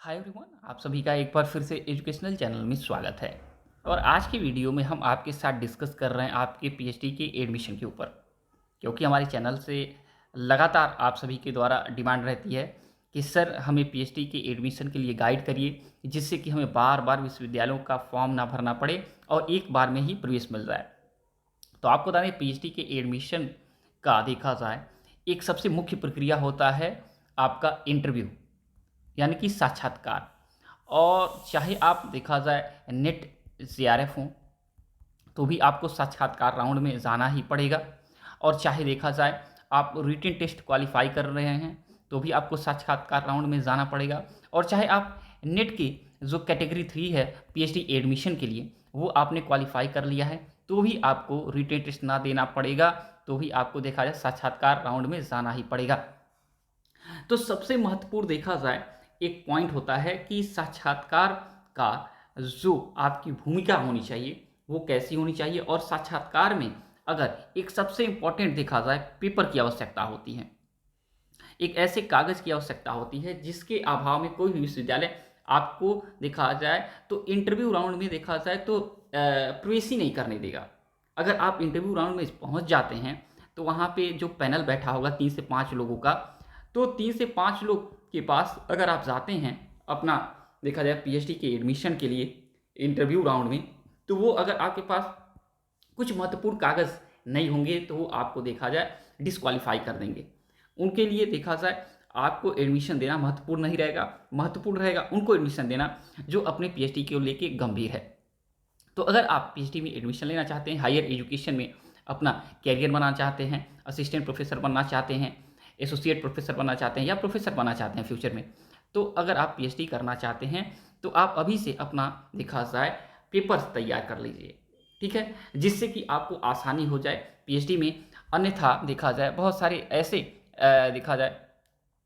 Hi everyone, आप सभी का एक बार फिर से एजुकेशनल चैनल में स्वागत है। और आज की वीडियो में हम आपके साथ डिस्कस कर रहे हैं आपके पीएचडी के एडमिशन के ऊपर, क्योंकि हमारे चैनल से लगातार आप सभी के द्वारा डिमांड रहती है कि सर हमें पीएचडी के एडमिशन के लिए गाइड करिए, जिससे कि हमें बार बार विश्वविद्यालयों का फॉर्म ना भरना पड़े और एक बार में ही प्रवेश मिल जाए। तो आपको बता दें, पीएचडी के एडमिशन का देखा जाए एक सबसे मुख्य प्रक्रिया होता है आपका इंटरव्यू, यानी कि साक्षात्कार। और चाहे आप देखा जाए नेट जेआरएफ हो तो भी आपको साक्षात्कार राउंड में जाना ही पड़ेगा, और चाहे देखा जाए आप रिटन टेस्ट क्वालिफाई कर रहे हैं तो भी आपको साक्षात्कार राउंड में जाना पड़ेगा, और चाहे आप नेट की जो कैटेगरी 3 है पीएचडी एडमिशन के लिए वो आपने क्वालिफाई कर लिया है तो भी आपको रिटन टेस्ट ना देना पड़ेगा, तो भी आपको देखा जाए साक्षात्कार राउंड में जाना ही पड़ेगा। तो सबसे महत्वपूर्ण देखा जाए एक पॉइंट होता है कि साक्षात्कार का जो आपकी भूमिका होनी चाहिए वो कैसी होनी चाहिए, और साक्षात्कार में अगर एक सबसे इंपॉर्टेंट देखा जाए पेपर की आवश्यकता होती है, एक ऐसे कागज की आवश्यकता होती है जिसके अभाव में कोई भी विश्वविद्यालय आपको देखा जाए तो इंटरव्यू राउंड में देखा जाए तो प्रवेश ही नहीं करने देगा। अगर आप इंटरव्यू राउंड में पहुंच जाते हैं तो वहाँ पे जो पैनल बैठा होगा 3 से 5 लोगों का, तो 3 से 5 लोग के पास अगर आप जाते हैं अपना देखा जाए पीएचडी के एडमिशन के लिए इंटरव्यू राउंड में, तो वो अगर आपके पास कुछ महत्वपूर्ण कागज नहीं होंगे तो वो आपको देखा जाए डिस्क्वालीफाई कर देंगे। उनके लिए देखा जाए आपको एडमिशन देना महत्वपूर्ण नहीं रहेगा, महत्वपूर्ण रहेगा उनको एडमिशन देना जो अपने पीएचडी को लेके गंभीर है। तो अगर आप पीएचडी में एडमिशन लेना चाहते हैं, हायर एजुकेशन में अपना कैरियर बनाना चाहते हैं, असिस्टेंट प्रोफेसर बनना चाहते हैं, एसोसिएट प्रोफेसर बनना चाहते हैं या प्रोफेसर बनना चाहते हैं फ्यूचर में, तो अगर आप पीएचडी करना चाहते हैं तो आप अभी से अपना देखा जाए पेपर्स तैयार कर लीजिए, ठीक है, जिससे कि आपको आसानी हो जाए पीएचडी में। अन्यथा देखा जाए बहुत सारे ऐसे देखा जाए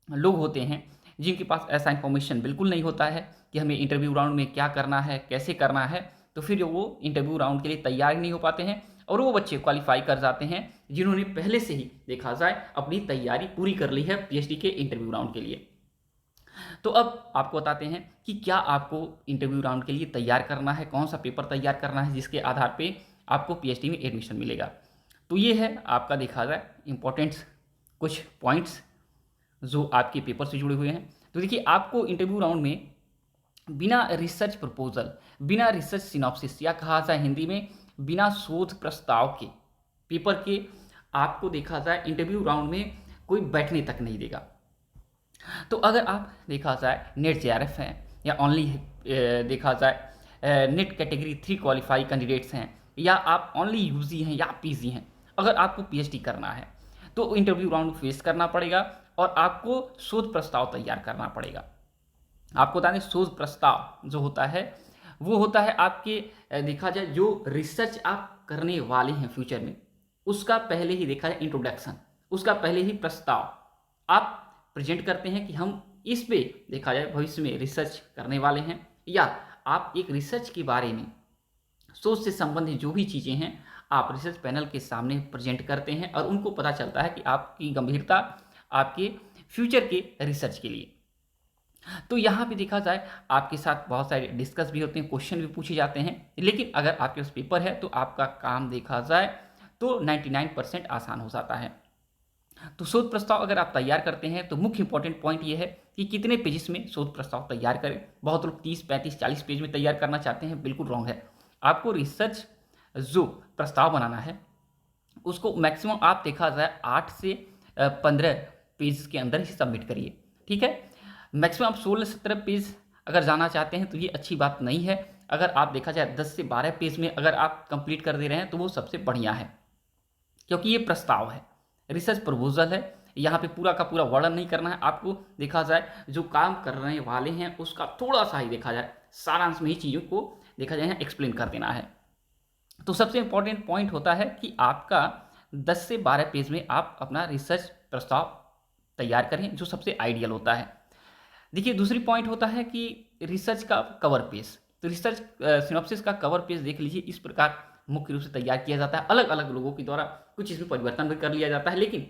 लोग होते हैं जिनके पास ऐसा इंफॉर्मेशन बिल्कुल नहीं होता है कि हमें इंटरव्यू राउंड में क्या करना है, कैसे करना है, तो फिर वो इंटरव्यू राउंड के लिए तैयार नहीं हो पाते हैं और वो बच्चे क्वालिफाई कर जाते हैं जिन्होंने पहले से ही देखा जाए अपनी तैयारी पूरी कर ली है पीएचडी के इंटरव्यू राउंड के लिए। तो अब आपको बताते हैं कि क्या आपको इंटरव्यू राउंड के लिए तैयार करना है, कौन सा पेपर तैयार करना है जिसके आधार पे आपको पीएचडी में एडमिशन मिलेगा। तो ये है आपका देखा जाए इंपॉर्टेंट्स कुछ पॉइंट्स जो आपके पेपर से जुड़े हुए हैं। तो देखिए, आपको इंटरव्यू राउंड में बिना रिसर्च प्रपोजल, बिना रिसर्च सिनॉप्सिस या कहा जाए हिंदी में बिना शोध प्रस्ताव के पेपर के आपको देखा जाए इंटरव्यू राउंड में कोई बैठने तक नहीं देगा। तो अगर आप देखा जाए नेट जेआरएफ हैं या ओनली देखा जाए नेट कैटेगरी 3 क्वालिफाई कैंडिडेट्स हैं, या आप ओनली यूजी हैं या पीजी हैं, अगर आपको पीएचडी करना है तो इंटरव्यू राउंड फेस करना पड़ेगा और आपको शोध प्रस्ताव तैयार करना पड़ेगा। आपको बता दें, शोध प्रस्ताव जो होता है वो होता है आपके देखा जाए जो रिसर्च आप करने वाले हैं फ्यूचर में, उसका पहले ही देखा जाए इंट्रोडक्शन, उसका पहले ही प्रस्ताव आप प्रेजेंट करते हैं कि हम इस पे देखा जाए भविष्य में रिसर्च करने वाले हैं, या आप एक रिसर्च के बारे में सोच से संबंधित जो भी चीज़ें हैं आप रिसर्च पैनल के सामने प्रेजेंट करते हैं और उनको पता चलता है कि आपकी गंभीरता आपके फ्यूचर के रिसर्च के लिए। तो यहाँ पे देखा जाए आपके साथ बहुत सारे डिस्कस भी होते हैं, क्वेश्चन भी पूछे जाते हैं, लेकिन अगर आपके पास पेपर है तो आपका काम देखा जाए तो 99% आसान हो जाता है। तो शोध प्रस्ताव अगर आप तैयार करते हैं तो मुख्य इंपॉर्टेंट पॉइंट ये है कि कितने पेजेस में शोध प्रस्ताव तैयार करें। बहुत लोग 30, 35, 40 पेज में तैयार करना चाहते हैं, बिल्कुल रॉन्ग है। आपको रिसर्च जो प्रस्ताव बनाना है उसको मैक्सिमम आप देखा जाए 8 से 15 पेज के अंदर ही सबमिट करिए, ठीक है। मैक्सिमम आप 16-17 पेज अगर जाना चाहते हैं तो ये अच्छी बात नहीं है। अगर आप देखा जाए 10 से 12 पेज में अगर आप कंप्लीट कर दे रहे हैं तो वो सबसे बढ़िया है, क्योंकि ये प्रस्ताव है, रिसर्च प्रपोजल है, यहाँ पे पूरा का पूरा वर्णन नहीं करना है आपको। देखा जाए जो काम करने वाले हैं उसका थोड़ा सा ही देखा जाए सारांश में ही चीज़ों को देखा जाए एक्सप्लेन कर देना है। तो सबसे इंपॉर्टेंट पॉइंट होता है कि आपका 10 से 12 पेज में आप अपना रिसर्च प्रस्ताव तैयार करें, जो सबसे आइडियल होता है। देखिए, दूसरी पॉइंट होता है कि रिसर्च का कवर पेज। तो रिसर्च सिनॉप्सिस का कवर पेज देख लीजिए, इस प्रकार मुख्य रूप से तैयार किया जाता है। अलग अलग लोगों के द्वारा कुछ इसमें परिवर्तन भी कर लिया जाता है, लेकिन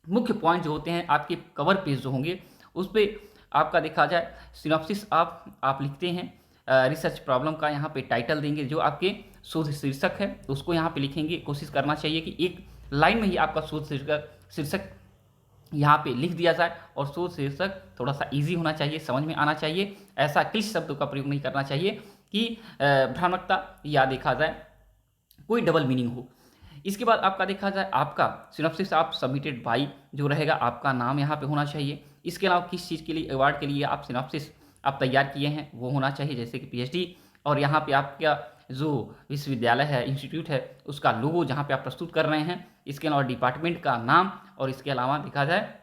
मुख्य पॉइंट जो होते हैं आपके कवर पेज जो होंगे उस पर आपका देखा जाए सिनॉप्सिस आप लिखते हैं, रिसर्च प्रॉब्लम का यहाँ पे टाइटल देंगे, जो आपके शोध शीर्षक है उसको यहाँ पे लिखेंगे। कोशिश करना चाहिए कि एक लाइन में ही आपका शोध शीर्षक यहाँ पे लिख दिया जाए, और शोध शीर्षक थोड़ा सा इजी होना चाहिए, समझ में आना चाहिए। ऐसा क्लिष्ट शब्दों का प्रयोग नहीं करना चाहिए कि भ्रामकता या देखा जाए कोई डबल मीनिंग हो। इसके बाद आपका देखा जाए आपका सिनॉप्सिस आप सबमिटेड बाई जो रहेगा, आपका नाम यहाँ पे होना चाहिए। इसके अलावा किस चीज़ के लिए, अवार्ड के लिए आप सिनॉप्सिस आप तैयार किए हैं वो होना चाहिए, जैसे कि पीएचडी। और यहाँ पे आपका जो विश्वविद्यालय है, इंस्टीट्यूट है, उसका लोगो जहाँ पे आप प्रस्तुत कर रहे हैं। इसके अलावा डिपार्टमेंट का नाम, और इसके अलावा देखा जाए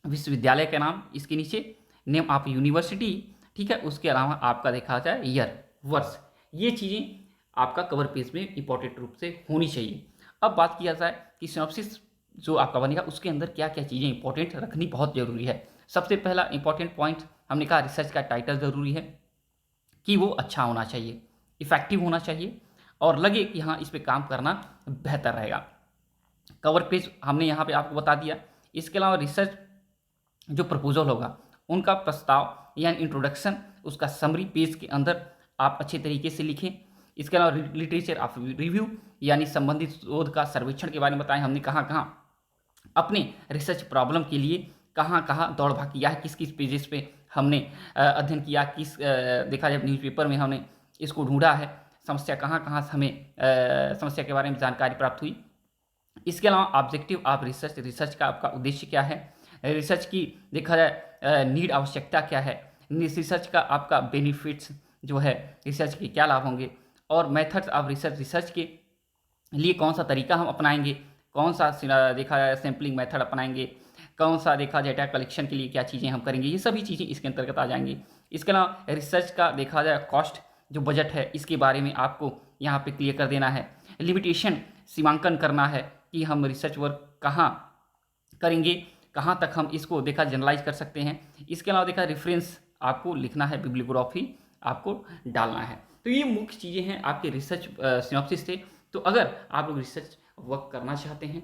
विश्वविद्यालय का नाम, इसके नीचे नेम ऑफ यूनिवर्सिटी, ठीक है। उसके अलावा आपका देखा जाए ईयर, वर्ष, ये चीज़ें आपका कवर पेज में इंपॉर्टेंट रूप से होनी चाहिए। अब बात किया जाए कि सिनॉप्सिस जो आपका बनेगा उसके अंदर क्या क्या चीज़ें इंपॉर्टेंट रखनी बहुत ज़रूरी है। सबसे पहला इंपॉर्टेंट पॉइंट हमने कहा, रिसर्च का टाइटल ज़रूरी है कि वो अच्छा होना चाहिए, इफेक्टिव होना चाहिए, और लगे कि हाँ इस पर काम करना बेहतर रहेगा। कवर पेज हमने यहाँ पे आपको बता दिया। इसके अलावा रिसर्च जो प्रपोजल होगा उनका प्रस्ताव यानी इंट्रोडक्शन, उसका समरी पेज के अंदर आप अच्छे तरीके से लिखें। इसके अलावा लिटरेचर ऑफ रिव्यू यानी संबंधित शोध का सर्वेक्षण के बारे में बताएं, हमने कहाँ कहाँ अपने रिसर्च प्रॉब्लम के लिए कहाँ कहाँ दौड़ भाग किया है, किस किस पेजेस पे हमने अध्ययन किया, किस देखा जाए न्यूज़पेपर में हमने इसको ढूंढा है, समस्या कहाँ कहाँ से हमें समस्या के बारे में जानकारी प्राप्त हुई। इसके अलावा ऑब्जेक्टिव ऑफ रिसर्च, रिसर्च का आपका उद्देश्य क्या है, रिसर्च की देखा जाए नीड आवश्यकता क्या है, रिसर्च का आपका बेनिफिट्स जो है, रिसर्च के क्या लाभ होंगे, और मेथड्स ऑफ रिसर्च, रिसर्च के लिए कौन सा तरीका हम अपनाएंगे, कौन सा देखा जाए सैम्पलिंग मेथड अपनाएंगे, कौन सा देखा डेटा कलेक्शन के लिए क्या चीज़ें हम करेंगे, ये सभी चीज़ें इसके अंतर्गत आ जाएंगी। इसके अलावा रिसर्च का देखा जाए कॉस्ट जो बजट है, इसके बारे में आपको यहाँ पे क्लियर कर देना है। लिमिटेशन सीमांकन करना है कि हम रिसर्च वर्क कहाँ करेंगे, कहाँ तक हम इसको देखा जनरलाइज कर सकते हैं। इसके अलावा देखा रेफरेंस आपको लिखना है, बिब्लियोग्राफी आपको डालना है। तो ये मुख्य चीज़ें हैं आपके रिसर्च सिनॉप्सिस से। तो अगर आप लोग रिसर्च वर्क करना चाहते हैं,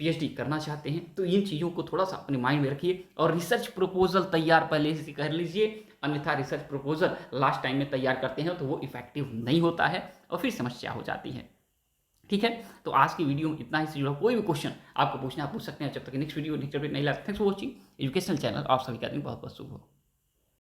पीएचडी करना चाहते हैं, तो इन चीज़ों को थोड़ा सा अपने माइंड में रखिए, और रिसर्च प्रपोजल तैयार पहले से कर लीजिए। अन्यथा रिसर्च प्रपोजल लास्ट टाइम में तैयार करते हैं तो वो इफेक्टिव नहीं होता है और फिर समस्या हो जाती है। ठीक है, तो आज की वीडियो में इतना ही। जुड़ा कोई भी क्वेश्चन आपको पूछना, आप पूछ सकते हैं। जब तक नेक्स्ट वीडियो नेक्स्ट अपडेट नहीं लाते, thanks for watching educational channel. आप सभी का दिन बहुत बहुत शुभ हो।